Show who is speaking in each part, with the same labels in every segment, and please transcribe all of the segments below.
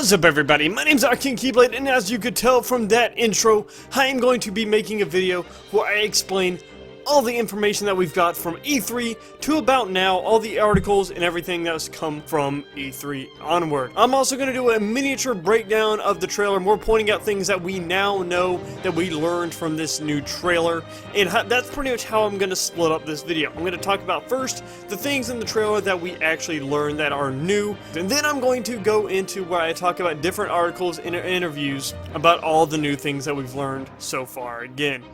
Speaker 1: What's up everybody, my name's Axel, and as you could tell from that intro, I am going to be making a video where I explain all the information that we've got from E3 to about now, all the articles and everything that's come from E3 onward. I'm also going to do a miniature breakdown of the trailer, more pointing out things that we now know that we learned from this new trailer, and that's pretty much how I'm going to split up this video. I'm going to talk about first the things in the trailer that we actually learned that are new, and then I'm going to go into where I talk about different articles and interviews about all the new things that we've learned so far again.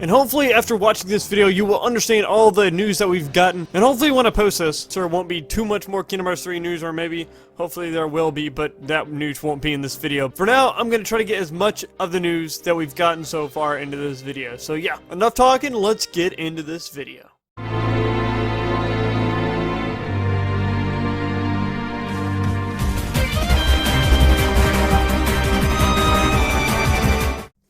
Speaker 1: And hopefully after watching this video you will understand all the news that we've gotten, and hopefully when I post this so there won't be too much more Kingdom Hearts 3 news, or maybe hopefully there will be, but that news won't be in this video. For now I'm going to try to get as much of the news that we've gotten so far into this video. So yeah, enough talking, let's get into this video.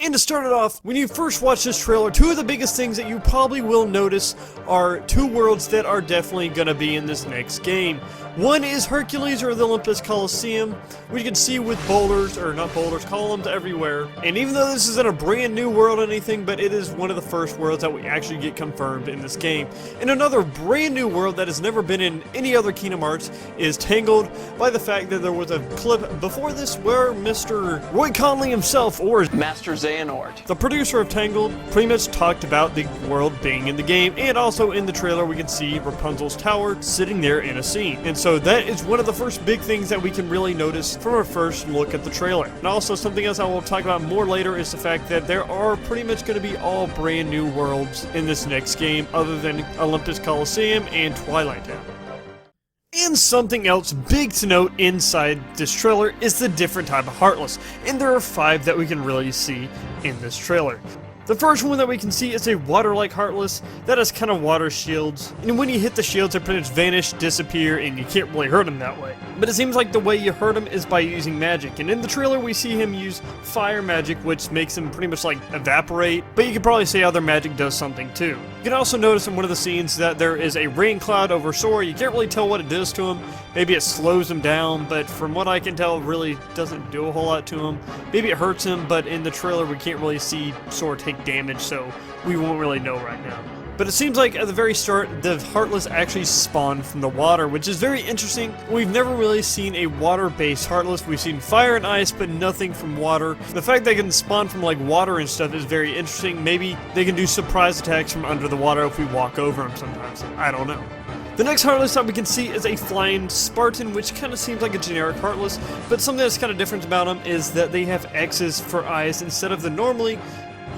Speaker 1: And to start it off, when you first watch this trailer, two of the biggest things that you probably will notice are two worlds that are definitely going to be in this next game. One is Hercules, or the Olympus Coliseum, which you can see with boulders, or not boulders, columns everywhere. And even though this isn't a brand new world or anything, but it is one of the first worlds that we actually get confirmed in this game. And another brand new world that has never been in any other Kingdom Hearts is Tangled, by the fact that there was a clip before this where Mr. Roy Conley himself, or
Speaker 2: Master Xehanort,
Speaker 1: the producer of Tangled, pretty much talked about the world being in the game, and also in the trailer we can see Rapunzel's tower sitting there in a scene. And so that is one of the first big things that we can really notice from our first look at the trailer. And also something else I will talk about more later is the fact that there are pretty much going to be all brand new worlds in this next game other than Olympus Coliseum and Twilight Town. And something else big to note inside this trailer is the different type of Heartless, and there are 5 that we can really see in this trailer. The first one that we can see is a water-like Heartless that has kind of water shields, and when you hit the shields they pretty much vanish, disappear, and you can't really hurt them that way. But it seems like the way you hurt him is by using magic, and in the trailer we see him use fire magic, which makes him pretty much like evaporate, but you could probably say other magic does something too. You can also notice in one of the scenes that there is a rain cloud over Sora. You can't really tell what it does to him. Maybe it slows him down, but from what I can tell it really doesn't do a whole lot to him. Maybe it hurts him, but in the trailer we can't really see Sora take damage, so we won't really know right now. But it seems like at the very start, the Heartless actually spawned from the water, which is very interesting. We've never really seen a water-based Heartless. We've seen fire and ice, but nothing from water. The fact they can spawn from like water and stuff is very interesting. Maybe they can do surprise attacks from under the water if we walk over them sometimes. I don't know. The next Heartless that we can see is a flying Spartan, which kind of seems like a generic Heartless, but something that's kind of different about them is that they have X's for eyes instead of the normally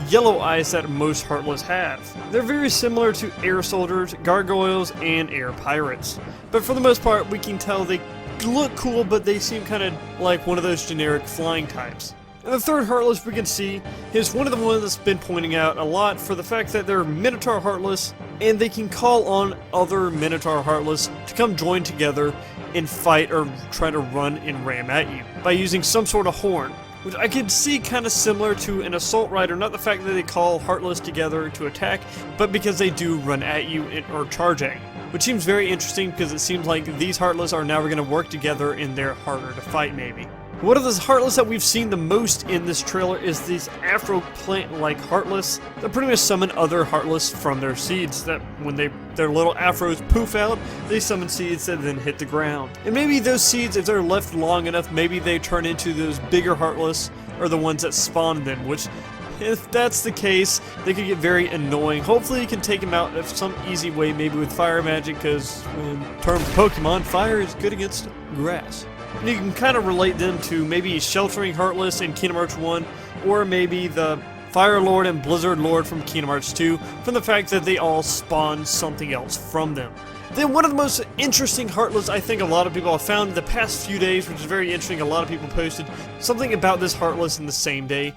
Speaker 1: yellow eyes that most Heartless have. They're very similar to air soldiers, gargoyles, and air pirates. But for the most part, we can tell they look cool, but they seem kind of like one of those generic flying types. And the third Heartless we can see is one of the ones that's been pointing out a lot for the fact that they're Minotaur Heartless, and they can call on other Minotaur Heartless to come join together and fight or try to run and ram at you by using some sort of horn, which I could see kind of similar to an Assault Rider, not the fact that they call Heartless together to attack, but because they do run at you or charge at you. Which seems very interesting because it seems like these Heartless are now going to work together and they're harder to fight maybe. One of the Heartless that we've seen the most in this trailer is these Afro plant-like Heartless that pretty much summon other Heartless from their seeds, that when their little afros poof out, they summon seeds that then hit the ground. And maybe those seeds, if they're left long enough, maybe they turn into those bigger Heartless, or the ones that spawn them, which, if that's the case, they could get very annoying. Hopefully you can take them out in some easy way, maybe with fire magic, because in terms of Pokemon, fire is good against grass. And you can kind of relate them to maybe Sheltering Heartless in Kingdom Hearts 1, or maybe the Fire Lord and Blizzard Lord from Kingdom Hearts 2, from the fact that they all spawn something else from them. Then one of the most interesting Heartless I think a lot of people have found in the past few days, which is very interesting, a lot of people posted something about this Heartless in the same day,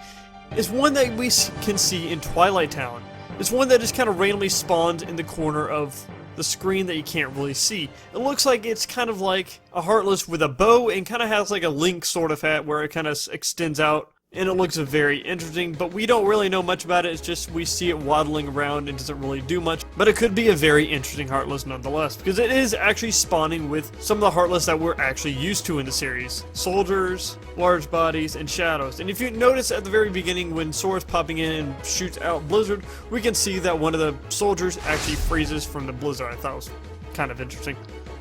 Speaker 1: is one that we can see in Twilight Town. It's one that just kind of randomly spawns in the corner of the screen that you can't really see. It looks like it's kind of like a Heartless with a bow and kind of has like a Link sort of hat where it kind of extends out and it looks very interesting, but we don't really know much about it. It's just we see it waddling around and doesn't really do much, but it could be a very interesting Heartless nonetheless, because it is actually spawning with some of the Heartless that we're actually used to in the series. Soldiers, large bodies, and shadows. And if you notice at the very beginning when Sora's popping in and shoots out Blizzard, we can see that one of the soldiers actually freezes from the Blizzard. I thought it was kind of interesting.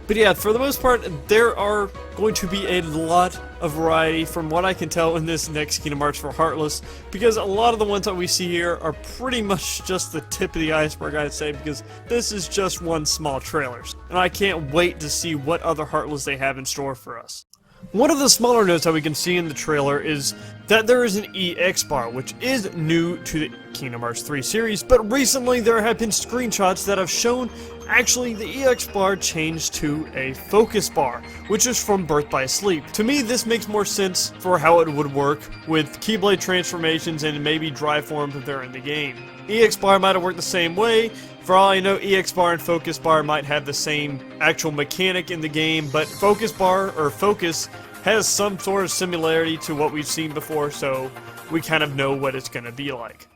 Speaker 1: But yeah, for the most part, there are going to be a lot of variety from what I can tell in this next Kingdom Hearts for Heartless, because a lot of the ones that we see here are pretty much just the tip of the iceberg, I'd say, because this is just one small trailer. And I can't wait to see what other Heartless they have in store for us. One of the smaller notes that we can see in the trailer is that there is an EX bar, which is new to the Kingdom Hearts 3 series, but recently there have been screenshots that have shown actually the EX bar changed to a focus bar, which is from Birth by Sleep. To me, this makes more sense for how it would work with Keyblade transformations and maybe drive forms if they're in the game. EX bar might have worked the same way. For all I know, EX bar and focus bar might have the same actual mechanic in the game, but focus bar, or focus, has some sort of similarity to what we've seen before, so we kind of know what it's going to be like.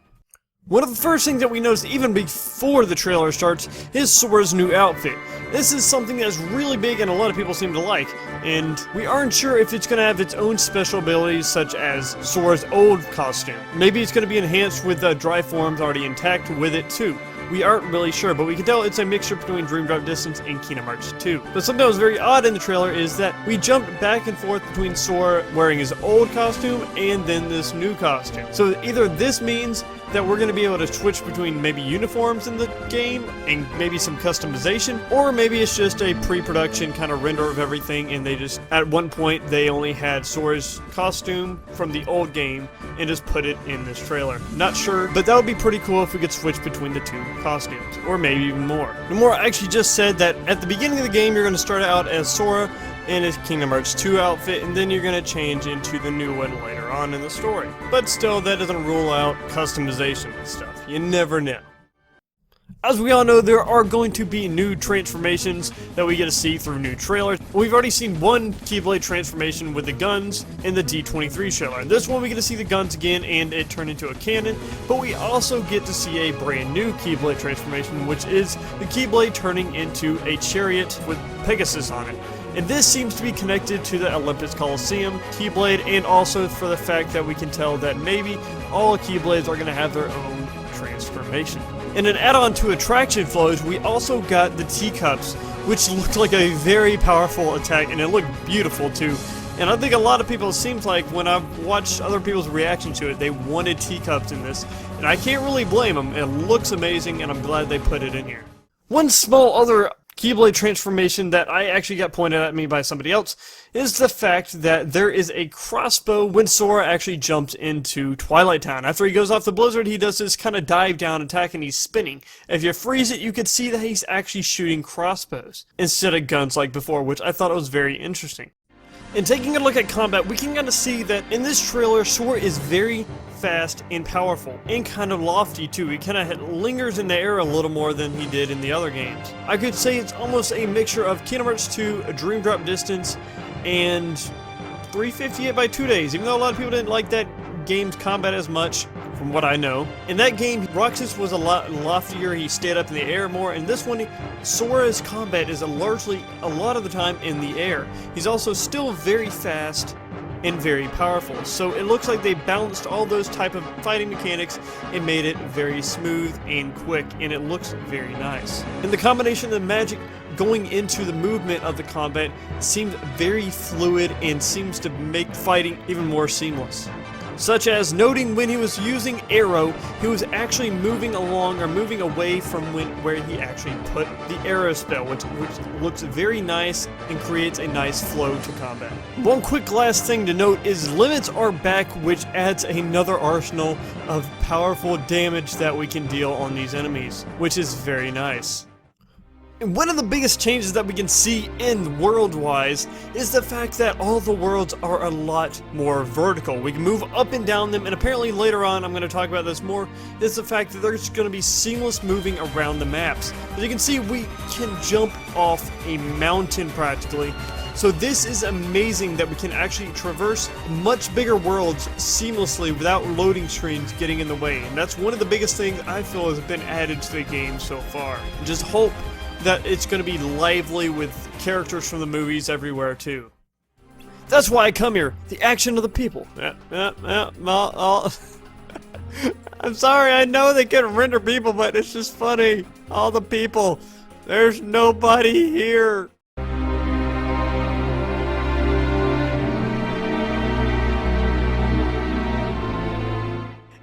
Speaker 1: One of the first things that we noticed even before the trailer starts is Sora's new outfit. This is something that's really big and a lot of people seem to like, and we aren't sure if it's going to have its own special abilities such as Sora's old costume. Maybe it's going to be enhanced with the dry forms already intact with it too. We aren't really sure, but we can tell it's a mixture between Dream Drop Distance and Kingdom Hearts 2. But something that was very odd in the trailer is that we jumped back and forth between Sora wearing his old costume and then this new costume. So either this means that we're going to be able to switch between maybe uniforms in the game and maybe some customization, or maybe it's just a pre-production kind of render of everything and they just, at one point, they only had Sora's costume from the old game and just put it in this trailer. Not sure, but that would be pretty cool if we could switch between the two costumes, or maybe even more. Nomura actually just said that at the beginning of the game you're going to start out as Sora in his Kingdom Hearts 2 outfit, and then you're going to change into the new one later on in the story. But still, that doesn't rule out customization and stuff. You never know. As we all know, there are going to be new transformations that we get to see through new trailers. We've already seen one Keyblade transformation with the guns in the D23 trailer. This one we get to see the guns again and it turned into a cannon, but we also get to see a brand new Keyblade transformation, which is the Keyblade turning into a chariot with Pegasus on it. And this seems to be connected to the Olympus Coliseum Keyblade, and also for the fact that we can tell that maybe all Keyblades are going to have their own transformation. In an add-on to attraction flows, we also got the teacups, which looked like a very powerful attack, and it looked beautiful too. And I think a lot of people, it seems like when I've watched other people's reaction to it, they wanted teacups in this, and I can't really blame them. It looks amazing, and I'm glad they put it in here. One small other Keyblade transformation that I actually got pointed at me by somebody else is the fact that there is a crossbow when Sora actually jumps into Twilight Town. After he goes off the Blizzard, he does this kind of dive down attack and he's spinning. If you freeze it, you can see that he's actually shooting crossbows instead of guns like before, which I thought was very interesting. And taking a look at combat, we can kind of see that in this trailer, Sora is very fast and powerful, and kind of lofty too. He kind of lingers in the air a little more than he did in the other games. I could say it's almost a mixture of Kingdom Hearts 2, a Dream Drop Distance, and 358 by 2 Days, even though a lot of people didn't like that game's combat as much, from what I know. In that game, Roxas was a lot loftier, he stayed up in the air more, and this one, Sora's combat is largely, a lot of the time, in the air. He's also still very fast and very powerful, so it looks like they balanced all those type of fighting mechanics and made it very smooth and quick, and it looks very nice. And the combination of the magic going into the movement of the combat seems very fluid and seems to make fighting even more seamless. Such as noting when he was using Arrow, he was actually moving along or moving away from where he actually put the Arrow spell, which looks very nice and creates a nice flow to combat. One quick last thing to note is limits are back, which adds another arsenal of powerful damage that we can deal on these enemies, which is very nice. And one of the biggest changes that we can see in world-wise is the fact that all the worlds are a lot more vertical. We can move up and down them, and apparently later on, I'm going to talk about this more, is the fact that there's going to be seamless moving around the maps. As you can see, we can jump off a mountain practically. So this is amazing that we can actually traverse much bigger worlds seamlessly without loading screens getting in the way. And that's one of the biggest things I feel has been added to the game so far. Just hope that it's going to be lively with characters from the movies everywhere too. That's why I come here. The action of the people. I'm sorry, I know they can render people, but it's just funny. All the people. There's nobody here.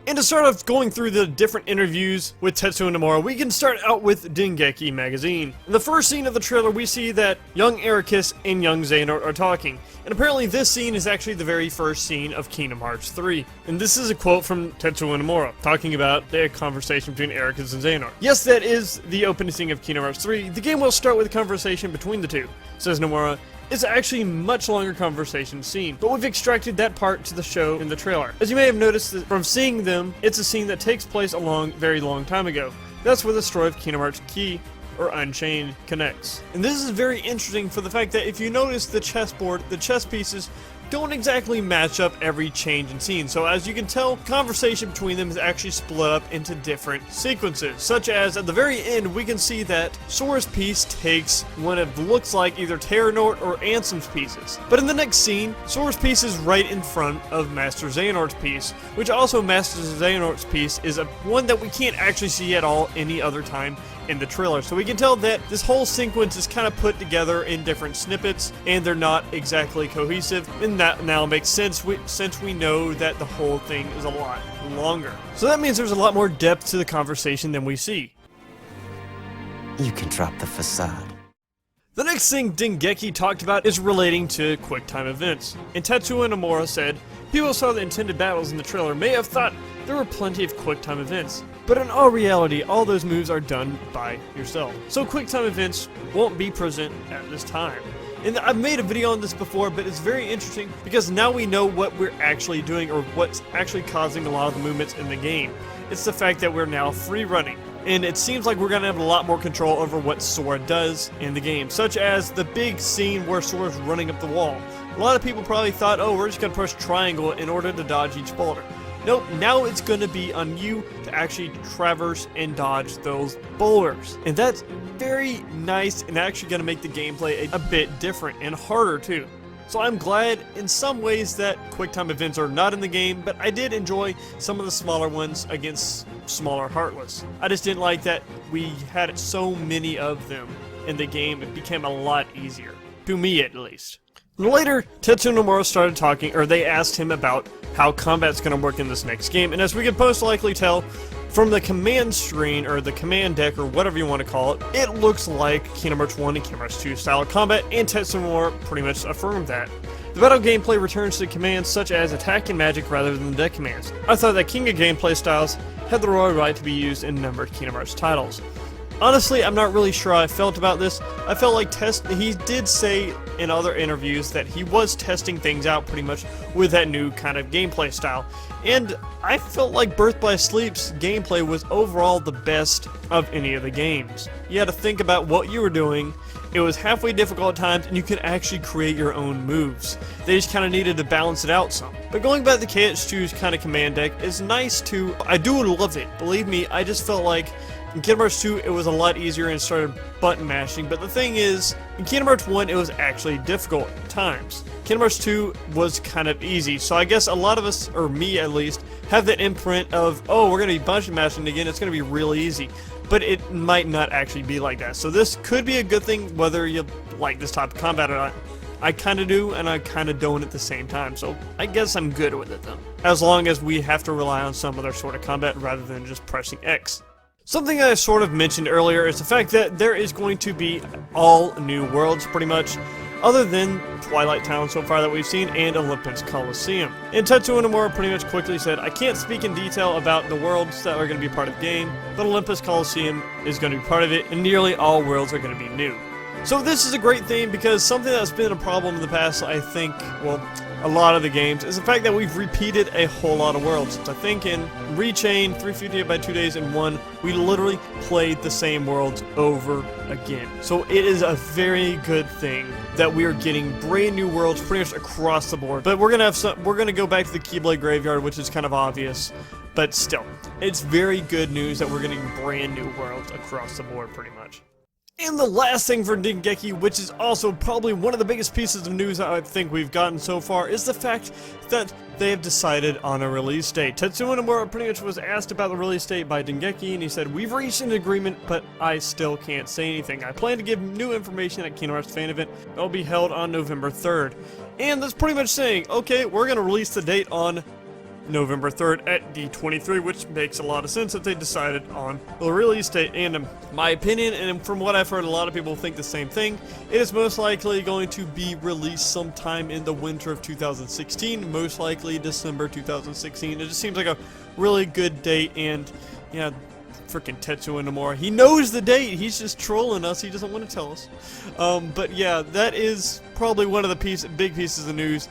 Speaker 1: And to start off going through the different interviews with Tetsuya Nomura, we can start out with Dengeki magazine. In the first scene of the trailer, we see that young Ericus and young Xehanort are talking. And apparently this scene is actually the very first scene of Kingdom Hearts 3. And this is a quote from Tetsuya Nomura, talking about the conversation between Ericus and Xehanort. Yes, that is the opening scene of Kingdom Hearts 3. The game will start with a conversation between the two, says Nomura. It's actually a much longer conversation scene, but we've extracted that part to the show in the trailer. As you may have noticed from seeing them, it's a scene that takes place a very long time ago. That's where the story of Kingdom Hearts Key, or Unchained, connects. And this is very interesting for the fact that if you notice the chessboard, the chess pieces don't exactly match up every change in scene. So as you can tell, conversation between them is actually split up into different sequences, such as at the very end we can see that Sora's piece takes one of looks like either Terra or Ansem's pieces. But in the next scene, Sora's piece is right in front of Master Xehanort's piece, which also Master Xehanort's piece is one that we can't actually see at all any other time in the trailer. So we can tell that this whole sequence is kind of put together in different snippets and they're not exactly cohesive, and that now makes sense since we know that the whole thing is a lot longer. So that means there's a lot more depth to the conversation than we see.
Speaker 2: You can drop the facade.
Speaker 1: The next thing Dengeki talked about is relating to QuickTime events, and Tetsuya Nomura said, people saw the intended battles in the trailer may have thought there were plenty of QuickTime events, but in all reality, all those moves are done by yourself. So QuickTime events won't be present at this time. And I've made a video on this before, but it's very interesting because now we know what we're actually doing or what's actually causing a lot of the movements in the game. It's the fact that we're now free running. And it seems like we're going to have a lot more control over what Sora does in the game, such as the big scene where Sora's running up the wall. A lot of people probably thought, oh, we're just going to push triangle in order to dodge each boulder. Nope, now it's going to be on you to actually traverse and dodge those boulders. And that's very nice and actually going to make the gameplay a bit different and harder too. So I'm glad in some ways that QuickTime events are not in the game, but I did enjoy some of the smaller ones against smaller Heartless. I just didn't like that we had so many of them in the game. It became a lot easier. To me at least. Later, Tetsuya Nomura started talking, or they asked him about how combat's going to work in this next game, and as we can most likely tell from the command screen, or the command deck, or whatever you want to call it, it looks like Kingdom Hearts 1 and Kingdom Hearts 2 style of combat, and Tetsuya Nomura pretty much affirmed that. The battle gameplay returns to commands such as attack and magic rather than deck commands. I thought that King of gameplay styles had the royal right to be used in numbered Kingdom Hearts titles. Honestly, I'm not really sure how I felt about this. I felt like he did say in other interviews that he was testing things out pretty much with that new kind of gameplay style. And I felt like Birth by Sleep's gameplay was overall the best of any of the games. You had to think about what you were doing. It was halfway difficult at times, and you could actually create your own moves. They just kind of needed to balance it out some. But going back to KHI's kind of command deck is nice too. I do love it. Believe me, I just felt like in Kingdom Hearts 2, it was a lot easier and started button mashing, but the thing is, in Kingdom Hearts 1, it was actually difficult at times. Kingdom Hearts 2 was kind of easy, so I guess a lot of us, or me at least, have that imprint of, oh, we're going to be button mashing again, it's going to be really easy. But it might not actually be like that. So this could be a good thing, whether you like this type of combat or not. I kind of do, and I kind of don't at the same time, so I guess I'm good with it though. As long as we have to rely on some other sort of combat rather than just pressing X. Something I sort of mentioned earlier is the fact that there is going to be all new worlds, pretty much, other than Twilight Town so far that we've seen, and Olympus Coliseum. And Tetsuya Nomura pretty much quickly said, I can't speak in detail about the worlds that are going to be part of the game, but Olympus Coliseum is going to be part of it, and nearly all worlds are going to be new. So this is a great thing, because something that's been a problem in the past, I think, well, a lot of the games is the fact that we've repeated a whole lot of worlds. I think in Rechain, 358 by 2 days, and 1, we literally played the same worlds over again. So it is a very good thing that we are getting brand new worlds pretty much across the board. But we're gonna go back to the Keyblade Graveyard, which is kind of obvious. But still, it's very good news that we're getting brand new worlds across the board pretty much. And the last thing for Dengeki, which is also probably one of the biggest pieces of news I think we've gotten so far, is the fact that they have decided on a release date. Tetsuya Nomura pretty much was asked about the release date by Dengeki, and he said, "We've reached an agreement, but I still can't say anything. I plan to give new information at Kingdom Hearts fan event that will be held on November 3rd. And that's pretty much saying, okay, we're going to release the date on November 3rd at D23, which makes a lot of sense if they decided on the release date. And in my opinion, and from what I've heard, a lot of people think the same thing. It is most likely going to be released sometime in the winter of 2016, most likely December 2016. It just seems like a really good date, and yeah, freaking Tetsuya Nomura. He knows the date, he's just trolling us, he doesn't want to tell us. But yeah, that is probably one of the big pieces of news.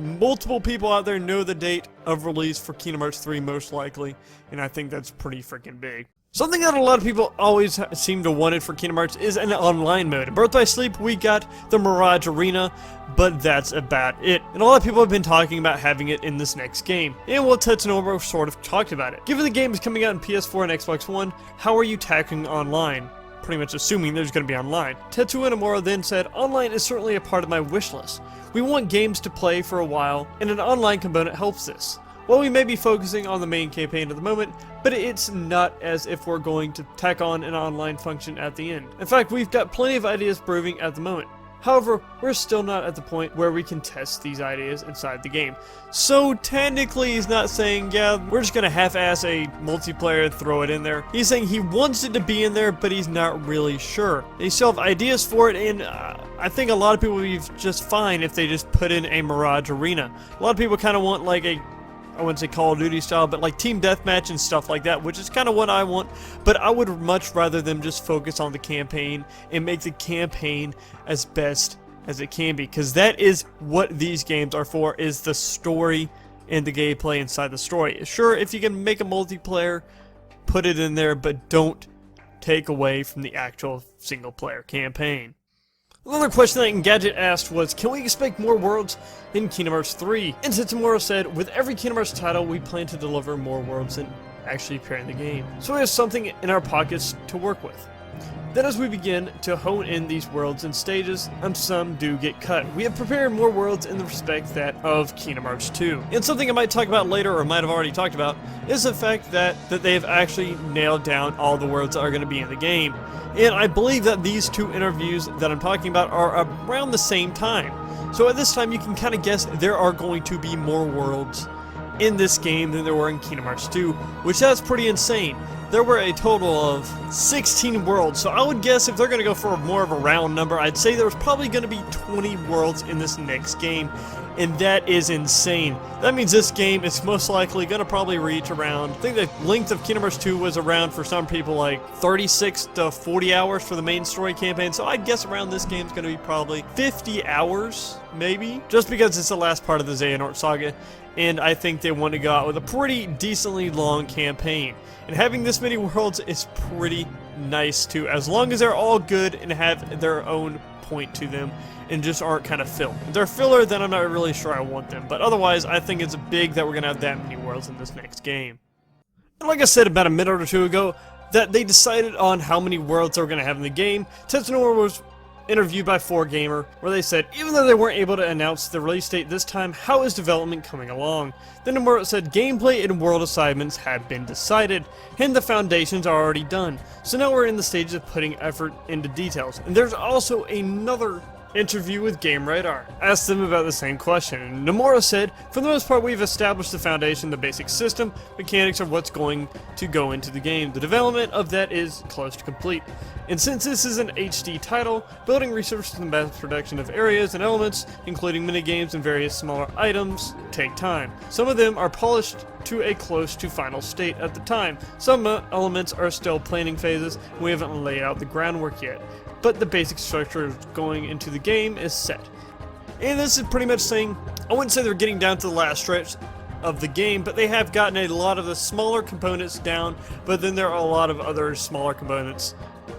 Speaker 1: Multiple people out there know the date of release for Kingdom Hearts 3 most likely, and I think that's pretty freaking big. Something that a lot of people always seem to want it for Kingdom Hearts is an online mode. In Birth by Sleep, we got the Mirage Arena, but that's about it. And a lot of people have been talking about having it in this next game. And well, Tetsuya Nomura sort of talked about it. Given the game is coming out on PS4 and Xbox One, how are you tackling online? Pretty much assuming there's going to be online. Tetsuya Nomura then said, "Online is certainly a part of my wish list. We want games to play for a while, and an online component helps this. Well, we may be focusing on the main campaign at the moment, but it's not as if we're going to tack on an online function at the end. In fact, we've got plenty of ideas brewing at the moment. However, we're still not at the point where we can test these ideas inside the game." So technically he's not saying, yeah, we're just gonna half-ass a multiplayer and throw it in there. He's saying he wants it to be in there, but he's not really sure. They still have ideas for it, and I think a lot of people would be just fine if they just put in a Mirage Arena. A lot of people kind of want like a, I wouldn't say Call of Duty style, but like team deathmatch and stuff like that, which is kind of what I want. But I would much rather them just focus on the campaign and make the campaign as best as it can be, because that is what these games are for, is the story and the gameplay inside the story. Sure, if you can make a multiplayer, put it in there, but don't take away from the actual single player campaign. Another question that Engadget asked was, can we expect more worlds in Kingdom Hearts 3? And Tetsuya said, with every Kingdom Hearts title, we plan to deliver more worlds than actually appear in the game. So we have something in our pockets to work with. Then as we begin to hone in these worlds and stages, and some do get cut, we have prepared more worlds in the respect that of Kingdom Hearts 2. And something I might talk about later, or might have already talked about, is the fact that they have actually nailed down all the worlds that are going to be in the game. And I believe that these two interviews that I'm talking about are around the same time. So at this time you can kind of guess there are going to be more worlds in this game than there were in Kingdom Hearts 2, which that's pretty insane. There were a total of 16 worlds, so I would guess if they're going to go for more of a round number, I'd say there's probably going to be 20 worlds in this next game, and that is insane. That means this game is most likely going to probably reach around, I think the length of Kingdom Hearts 2 was around, for some people, like 36 to 40 hours for the main story campaign, so I'd guess around this game is going to be probably 50 hours, maybe, just because it's the last part of the Xehanort saga, and I think they want to go out with a pretty decently long campaign. And having this many worlds is pretty nice too, as long as they're all good and have their own point to them and just aren't kind of filler. If they're filler, then I'm not really sure I want them, but otherwise I think it's big that we're going to have that many worlds in this next game. And like I said about a minute or two ago, that they decided on how many worlds they were going to have in the game. Tetsuya was interviewed by 4Gamer, where they said, even though they weren't able to announce the release date this time, how is development coming along? Then Nomura said, gameplay and world assignments have been decided, and the foundations are already done. So now we're in the stage of putting effort into details. And there's also another interview with Game Radar. Asked them about the same question, and Nomura said, for the most part we've established the foundation, the basic system, mechanics of what's going to go into the game. The development of that is close to complete. And since this is an HD title, building resources and mass production of areas and elements, including minigames and various smaller items, take time. Some of them are polished to a close to final state at the time. Some elements are still planning phases, and we haven't laid out the groundwork yet. But the basic structure going into the game is set. And this is pretty much saying, I wouldn't say they're getting down to the last stretch of the game, but they have gotten a lot of the smaller components down, but then there are a lot of other smaller components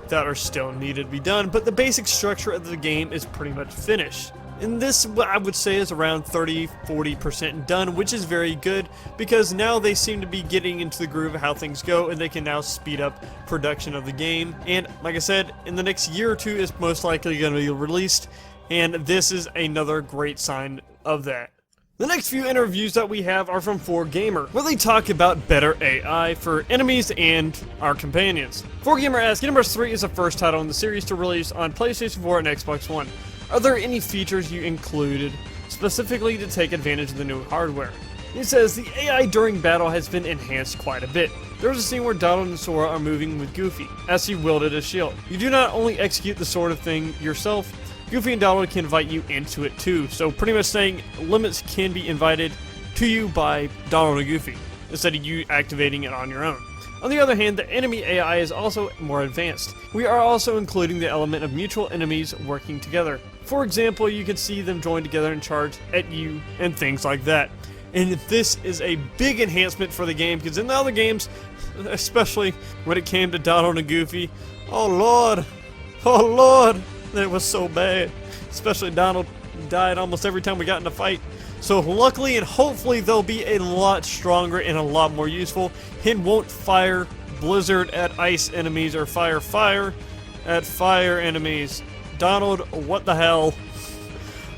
Speaker 1: that are still needed to be done, but the basic structure of the game is pretty much finished. And this, I would say, is around 30-40% done, which is very good, because now they seem to be getting into the groove of how things go, and they can now speed up production of the game. And like I said, in the next year or two, it's most likely going to be released, and this is another great sign of that. The next few interviews that we have are from 4Gamer, where they talk about better AI for enemies and our companions. 4Gamer asks, Kingdom Hearts 3 is the first title in the series to release on PlayStation 4 and Xbox One. Are there any features you included specifically to take advantage of the new hardware? He says, the AI during battle has been enhanced quite a bit. There was a scene where Donald and Sora are moving with Goofy, as he wielded a shield. You do not only execute the sort of thing yourself, Goofy and Donald can invite you into it too, so pretty much saying limits can be invited to you by Donald and Goofy, instead of you activating it on your own. On the other hand, the enemy AI is also more advanced. We are also including the element of mutual enemies working together. For example, you can see them join together and charge at you and things like that. And this is a big enhancement for the game, because in the other games, especially when it came to Donald and Goofy, oh lord, it was so bad. Especially Donald died almost every time we got in a fight. So luckily and hopefully they'll be a lot stronger and a lot more useful. Hin won't fire Blizzard at ice enemies or fire at fire enemies. Donald, what the hell?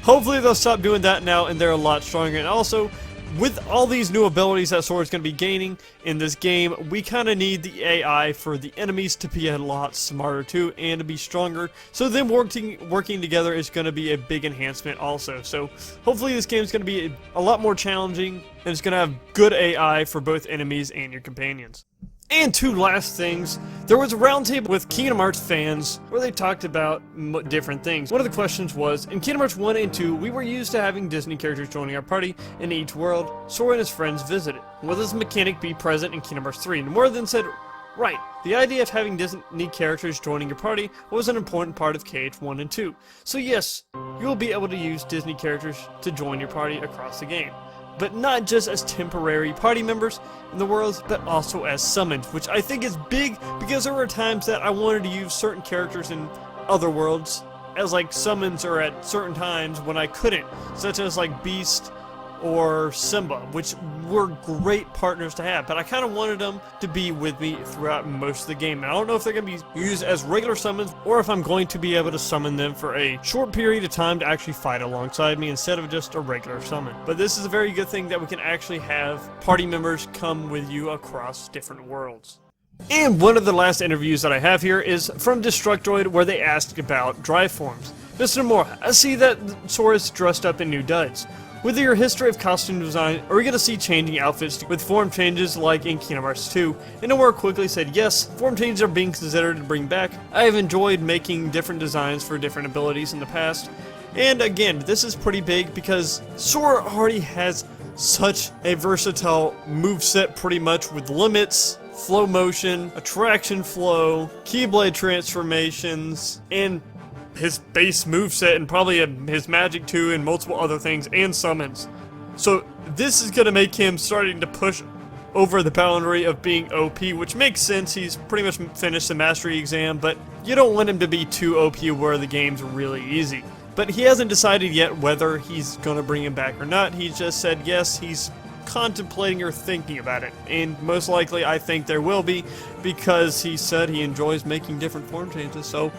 Speaker 1: Hopefully they'll stop doing that now and they're a lot stronger. And also, with all these new abilities that Sora's going to be gaining in this game, we kind of need the AI for the enemies to be a lot smarter too and to be stronger. So them working together is going to be a big enhancement also. So hopefully this game is going to be a lot more challenging and it's going to have good AI for both enemies and your companions. And two last things, there was a roundtable with Kingdom Hearts fans where they talked about different things. One of the questions was, in Kingdom Hearts 1 and 2, we were used to having Disney characters joining our party in each world. Sora and his friends visited. Will this mechanic be present in Kingdom Hearts 3? And more than said, right. The idea of having Disney characters joining your party was an important part of KH1 and 2. So yes, you will be able to use Disney characters to join your party across the game. But not just as temporary party members in the worlds, but also as summons, which I think is big because there were times that I wanted to use certain characters in other worlds as like summons or at certain times when I couldn't, such as like Beast or Simba, which were great partners to have, but I kind of wanted them to be with me throughout most of the game. And I don't know if they're going to be used as regular summons or if I'm going to be able to summon them for a short period of time to actually fight alongside me instead of just a regular summon. But this is a very good thing that we can actually have party members come with you across different worlds. And one of the last interviews that I have here is from Destructoid, where they asked about drive forms. Mr. Moore, I see that Sora's dressed up in new duds. With your history of costume design, are we going to see changing outfits with form changes like in Kingdom Hearts 2? And Nomura quickly said, yes, form changes are being considered to bring back. I have enjoyed making different designs for different abilities in the past. And again, this is pretty big because Sora already has such a versatile moveset pretty much with limits, flow motion, attraction flow, Keyblade transformations, and his base moveset and probably his magic too and multiple other things and summons. So this is going to make him starting to push over the boundary of being OP, which makes sense. He's pretty much finished the mastery exam, but you don't want him to be too OP where the game's really easy. But he hasn't decided yet whether he's going to bring him back or not. He just said yes, he's contemplating or thinking about it, and most likely I think there will be, because he said he enjoys making different form changes. So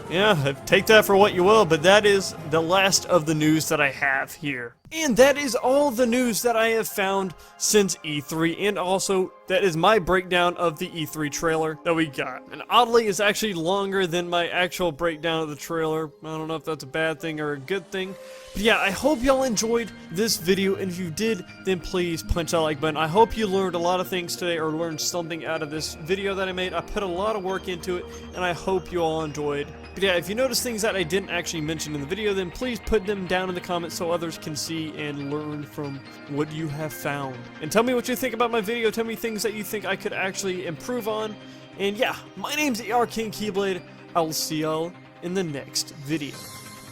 Speaker 1: yeah, take that for what you will, but that is the last of the news that I have here. And that is all the news that I have found since E3, and also that is my breakdown of the E3 trailer that we got. And oddly, it's actually longer than my actual breakdown of the trailer. I don't know if that's a bad thing or a good thing. But yeah, I hope y'all enjoyed this video, and if you did, then please punch that like button. I hope you learned a lot of things today, or learned something out of this video that I made. I put a lot of work into it, and I hope you all enjoyed. But yeah, if you notice things that I didn't actually mention in the video, then please put them down in the comments so others can see and learn from what you have found. And tell me what you think about my video. Tell me things that you think I could actually improve on. And yeah, my name's King Keyblade. I'll see y'all in the next video.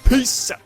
Speaker 1: Peace out.